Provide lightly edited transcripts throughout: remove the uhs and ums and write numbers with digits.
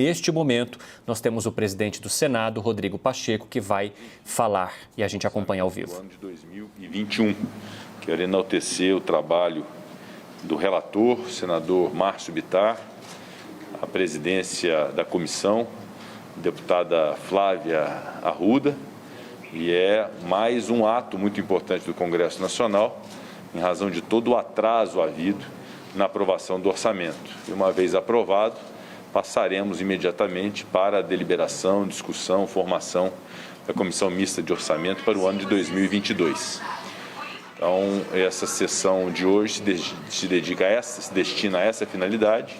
Neste momento, nós temos o presidente do Senado, Rodrigo Pacheco, que vai falar e a gente acompanha ao vivo. No ano de 2021, quero enaltecer o trabalho do relator, senador Márcio Bittar, a presidência da comissão, deputada Flávia Arruda, e é mais um ato muito importante do Congresso Nacional, em razão de todo o atraso havido na aprovação do orçamento. E uma vez aprovado, passaremos imediatamente para a deliberação, discussão, formação da Comissão Mista de Orçamento para o ano de 2022. Então, essa sessão de hoje se destina a essa finalidade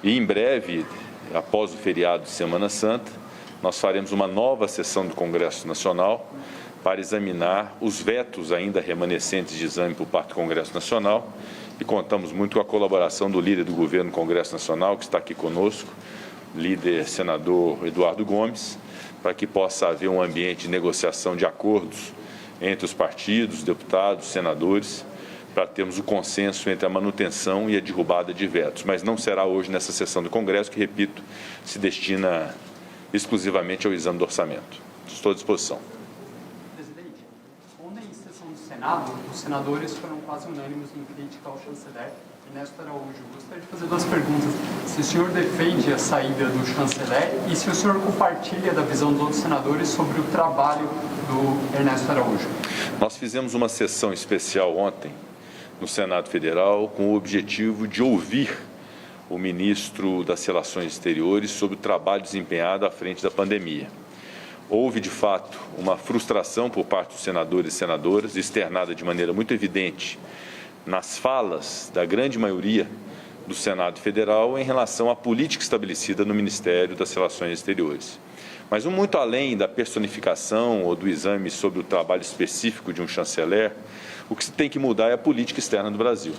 e em breve, após o feriado de Semana Santa, nós faremos uma nova sessão do Congresso Nacional para examinar os vetos ainda remanescentes de exame por parte do Congresso Nacional e contamos muito com a colaboração do líder do governo do Congresso Nacional, que está aqui conosco, líder senador Eduardo Gomes, para que possa haver um ambiente de negociação de acordos entre os partidos, deputados, senadores, para termos o consenso entre a manutenção e a derrubada de vetos. Mas não será hoje nessa sessão do Congresso, que, repito, se destina exclusivamente ao exame do orçamento. Estou à disposição. Senado, os senadores foram quase unânimes em crítica ao chanceler Ernesto Araújo. Gostaria de fazer duas perguntas. Se o senhor defende a saída do chanceler e se o senhor compartilha da visão dos outros senadores sobre o trabalho do Ernesto Araújo. Nós fizemos uma sessão especial ontem no Senado Federal com o objetivo de ouvir o ministro das Relações Exteriores sobre o trabalho desempenhado à frente da pandemia. Houve, de fato, uma frustração por parte dos senadores e senadoras, externada de maneira muito evidente nas falas da grande maioria do Senado Federal em relação à política estabelecida no Ministério das Relações Exteriores. Mas, muito além da personificação ou do exame sobre o trabalho específico de um chanceler, o que se tem que mudar é a política externa do Brasil.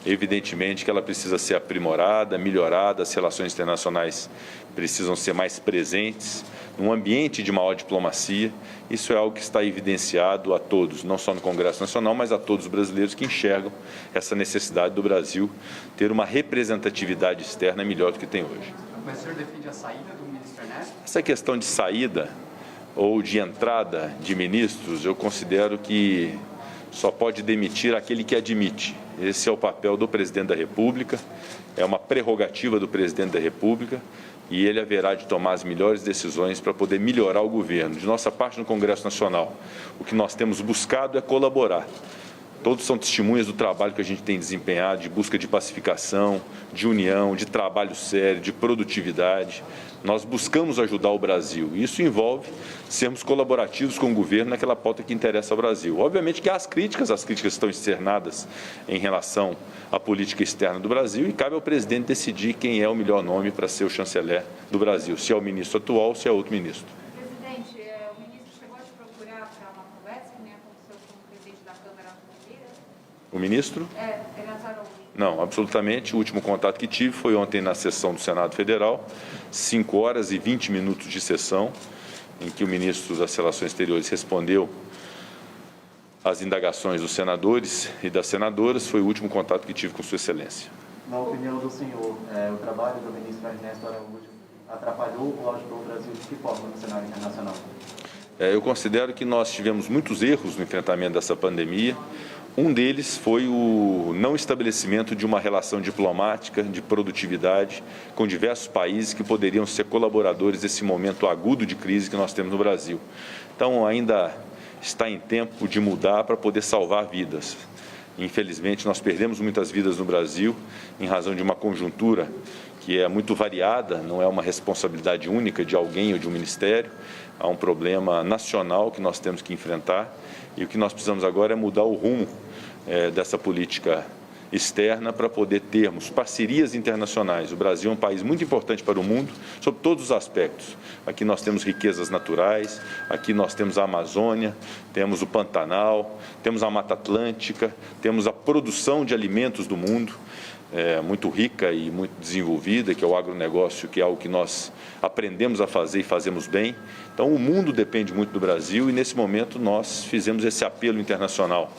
Evidentemente que ela precisa ser aprimorada, melhorada, as relações internacionais precisam ser mais presentes, num ambiente de maior diplomacia. Isso é algo que está evidenciado a todos, não só no Congresso Nacional, mas a todos os brasileiros que enxergam essa necessidade do Brasil ter uma representatividade externa melhor do que tem hoje. Mas o senhor defende a saída do ministro Ernesto? Essa questão de saída ou de entrada de ministros, eu considero que só pode demitir aquele que admite. Esse é o papel do presidente da República, é uma prerrogativa do presidente da República e ele haverá de tomar as melhores decisões para poder melhorar o governo. De nossa parte, no Congresso Nacional, o que nós temos buscado é colaborar. Todos são testemunhas do trabalho que a gente tem desempenhado, de busca de pacificação, de união, de trabalho sério, de produtividade. Nós buscamos ajudar o Brasil. Isso envolve sermos colaborativos com o governo naquela pauta que interessa ao Brasil. Obviamente que há as críticas estão externadas em relação à política externa do Brasil e cabe ao presidente decidir quem é o melhor nome para ser o chanceler do Brasil, se é o ministro atual ou se é outro ministro. O ministro? Não, absolutamente. O último contato que tive foi ontem na sessão do Senado Federal, 5 horas e 20 minutos de sessão, em que o ministro das Relações Exteriores respondeu às indagações dos senadores e das senadoras. Foi o último contato que tive com Sua Excelência. Na opinião do senhor, o trabalho do ministro Ernesto Araújo atrapalhou ou ajudou o Brasil de que forma no cenário internacional? Eu considero que nós tivemos muitos erros no enfrentamento dessa pandemia. Um deles foi o não estabelecimento de uma relação diplomática, de produtividade, com diversos países que poderiam ser colaboradores desse momento agudo de crise que nós temos no Brasil. Então, ainda está em tempo de mudar para poder salvar vidas. Infelizmente, nós perdemos muitas vidas no Brasil em razão de uma conjuntura que é muito variada, não é uma responsabilidade única de alguém ou de um ministério. Há um problema nacional que nós temos que enfrentar e o que nós precisamos agora é mudar o rumo dessa política externa para poder termos parcerias internacionais. O Brasil é um país muito importante para o mundo, sob todos os aspectos. Aqui nós temos riquezas naturais, aqui nós temos a Amazônia, temos o Pantanal, temos a Mata Atlântica, temos a produção de alimentos do mundo, muito rica e muito desenvolvida, que é o agronegócio, que é algo que nós aprendemos a fazer e fazemos bem. Então, o mundo depende muito do Brasil e, nesse momento, nós fizemos esse apelo internacional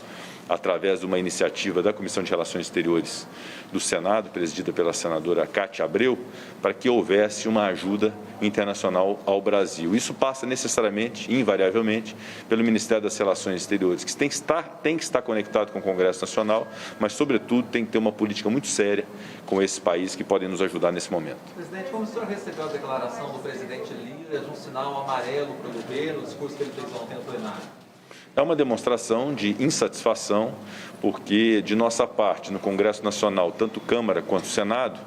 através de uma iniciativa da Comissão de Relações Exteriores do Senado, presidida pela senadora Cátia Abreu, para que houvesse uma ajuda internacional ao Brasil. Isso passa necessariamente, invariavelmente, pelo Ministério das Relações Exteriores, que tem que estar conectado com o Congresso Nacional, mas, sobretudo, tem que ter uma política muito séria com esses países que podem nos ajudar nesse momento. Presidente, como o senhor recebeu a declaração do presidente Lira de um sinal amarelo para o governo, o discurso que ele fez ontem no plenário? É uma demonstração de insatisfação, porque, de nossa parte, no Congresso Nacional, tanto Câmara quanto Senado,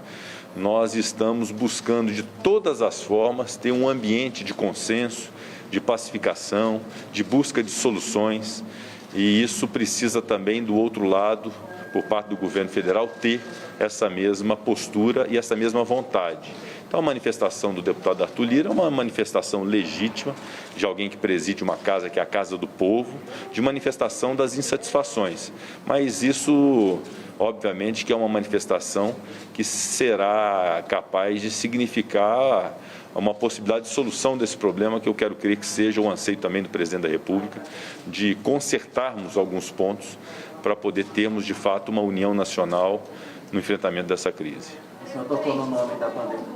nós estamos buscando, de todas as formas, ter um ambiente de consenso, de pacificação, de busca de soluções, e isso precisa também, do outro lado, por parte do governo federal, ter essa mesma postura e essa mesma vontade. Então, a manifestação do deputado Arthur Lira é uma manifestação legítima de alguém que preside uma casa que é a casa do povo, de manifestação das insatisfações. Mas isso, obviamente, que é uma manifestação que será capaz de significar uma possibilidade de solução desse problema, que eu quero crer que seja o anseio também do presidente da República, de consertarmos alguns pontos para poder termos, de fato, uma união nacional no enfrentamento dessa crise. O senhor tocou no nome da pandemia.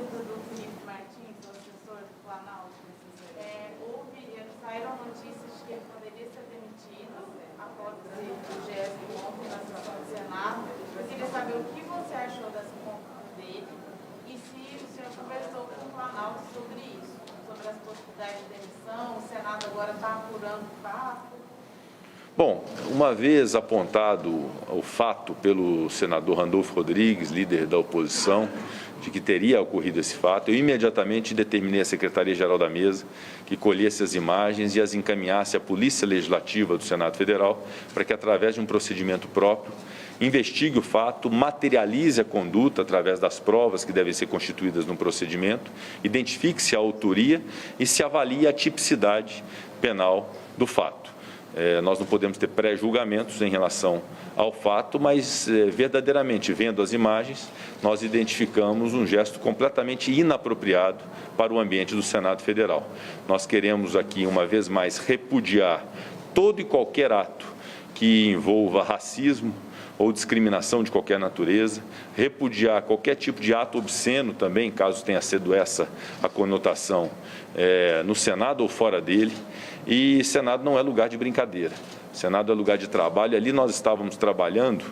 Saíram notícias que ele poderia ser demitido após o GS ontem na situação do Senado. Eu queria saber o que você achou dessa conduta dele e se o senhor conversou com o Planalto sobre isso, sobre as possibilidades de demissão. O Senado agora está apurando o fato. Bom, uma vez apontado o fato pelo senador Randolfo Rodrigues, líder da oposição, de que teria ocorrido esse fato, eu imediatamente determinei à Secretaria-Geral da Mesa que colhesse as imagens e as encaminhasse à Polícia Legislativa do Senado Federal para que, através de um procedimento próprio, investigue o fato, materialize a conduta através das provas que devem ser constituídas no procedimento, identifique-se a autoria e se avalie a tipicidade penal do fato. Nós não podemos ter pré-julgamentos em relação ao fato, mas verdadeiramente, vendo as imagens, nós identificamos um gesto completamente inapropriado para o ambiente do Senado Federal. Nós queremos aqui, uma vez mais, repudiar todo e qualquer ato que envolva racismo ou discriminação de qualquer natureza, repudiar qualquer tipo de ato obsceno também, caso tenha sido essa a conotação no Senado ou fora dele. E Senado não é lugar de brincadeira, Senado é lugar de trabalho. Ali nós estávamos trabalhando,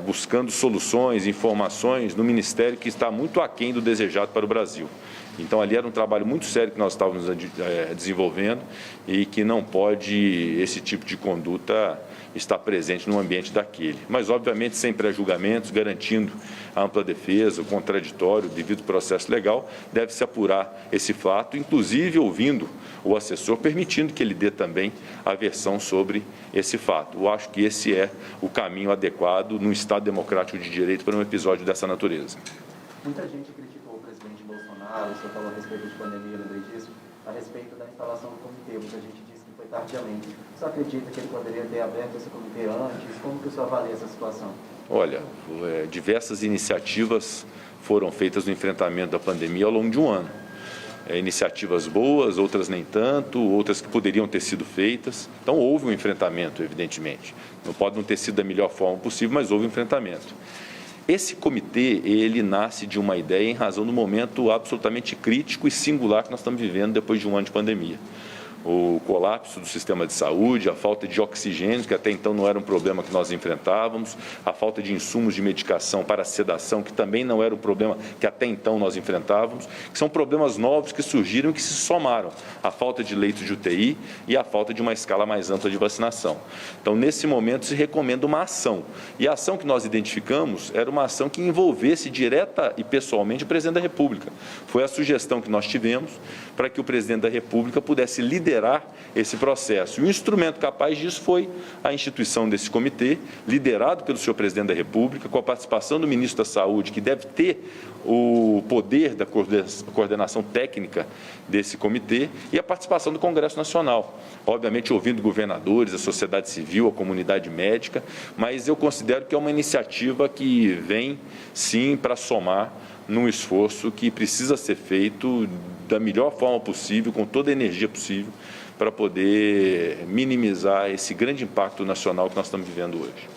buscando soluções, informações no Ministério que está muito aquém do desejado para o Brasil. Então, ali era um trabalho muito sério que nós estávamos desenvolvendo e que não pode esse tipo de conduta estar presente no ambiente daquele. Mas, obviamente, sem pré-julgamentos, garantindo a ampla defesa, o contraditório, o devido processo legal, deve-se apurar esse fato, inclusive ouvindo o assessor, permitindo que ele dê também a versão sobre esse fato. Eu acho que esse é o caminho adequado num Estado democrático de direito para um episódio dessa natureza. Muita gente criticou o presidente Bolsonaro, o senhor falou a respeito de pandemia, lembrei disso, a respeito da instalação do comitê. Muita gente disse que foi tardiamente. O senhor acredita que ele poderia ter aberto esse comitê antes? Como que o senhor avalia essa situação? Olha, diversas iniciativas foram feitas no enfrentamento da pandemia ao longo de um ano. Iniciativas boas, outras nem tanto, outras que poderiam ter sido feitas. Então, houve um enfrentamento, evidentemente. Não pode não ter sido da melhor forma possível, mas houve um enfrentamento. Esse comitê, ele nasce de uma ideia em razão do momento absolutamente crítico e singular que nós estamos vivendo depois de um ano de pandemia. O colapso do sistema de saúde, a falta de oxigênio, que até então não era um problema que nós enfrentávamos, a falta de insumos de medicação para a sedação, que também não era um problema que até então nós enfrentávamos, que são problemas novos que surgiram e que se somaram à falta de leitos de UTI e à falta de uma escala mais ampla de vacinação. Então, nesse momento, se recomenda uma ação. E a ação que nós identificamos era uma ação que envolvesse direta e pessoalmente o presidente da República. Foi a sugestão que nós tivemos para que o presidente da República pudesse liderar esse processo. E o instrumento capaz disso foi a instituição desse comitê, liderado pelo senhor presidente da República, com a participação do ministro da Saúde, que deve ter o poder da coordenação técnica desse comitê, e a participação do Congresso Nacional. Obviamente, ouvindo governadores, a sociedade civil, a comunidade médica, mas eu considero que é uma iniciativa que vem, sim, para somar num esforço que precisa ser feito da melhor forma possível, com toda a energia possível, para poder minimizar esse grande impacto nacional que nós estamos vivendo hoje.